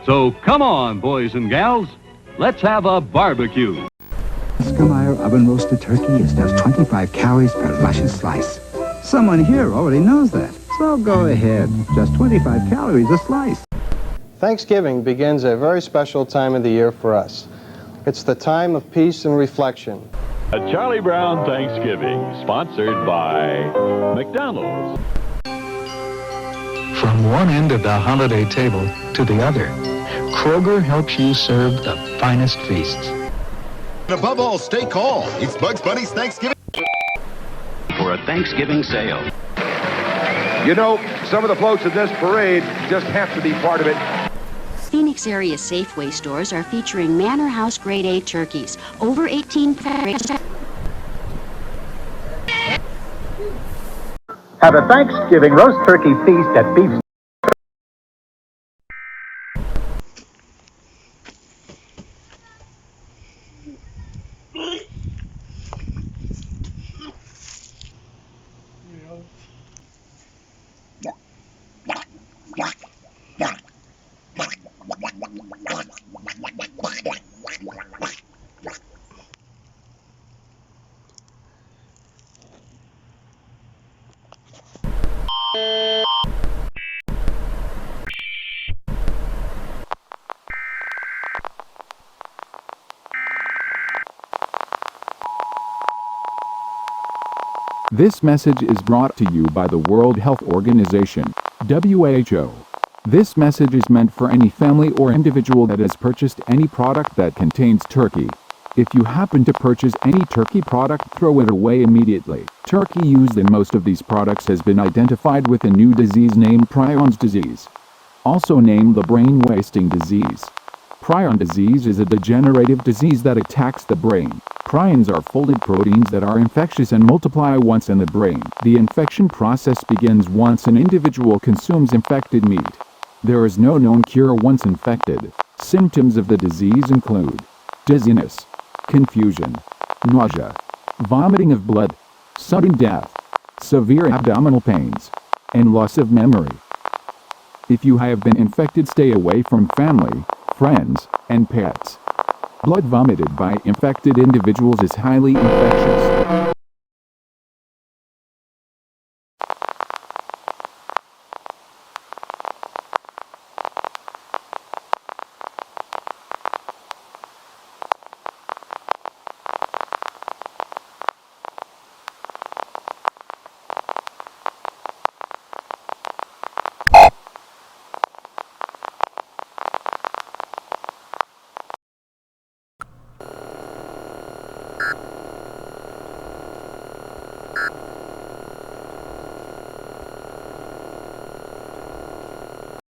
So come on, boys and gals, let's have a barbecue. Oscar oven roasted turkey is just 25 calories per luscious slice. Someone here already knows that, so go ahead. Just 25 calories a slice. Thanksgiving begins a very special time of the year for us. It's the time of peace and reflection. A Charlie Brown Thanksgiving, sponsored by McDonald's. From one end of the holiday table to the other, Kroger helps you serve the finest feasts. And above all, stay calm. It's Bugs Bunny's Thanksgiving. For a Thanksgiving sale. You know, some of the floats in this parade just have to be part of it. Phoenix area Safeway stores are featuring Manor House Grade A turkeys, over 18 pounds. Have a Thanksgiving roast turkey feast at Beef. This message is brought to you by the World Health Organization, WHO. This message is meant for any family or individual that has purchased any product that contains turkey. If you happen to purchase any turkey product, throw it away immediately. Turkey used in most of these products has been identified with a new disease named prion disease, also named the brain wasting disease. Prion disease is a degenerative disease that attacks the brain. Prions are folded proteins that are infectious and multiply once in the brain. The infection process begins once an individual consumes infected meat. There is no known cure once infected. Symptoms of the disease include dizziness, confusion, nausea, vomiting of blood, sudden death, severe abdominal pains, and loss of memory. If you have been infected, stay away from family, friends, and pets. Blood vomited by infected individuals is highly infectious.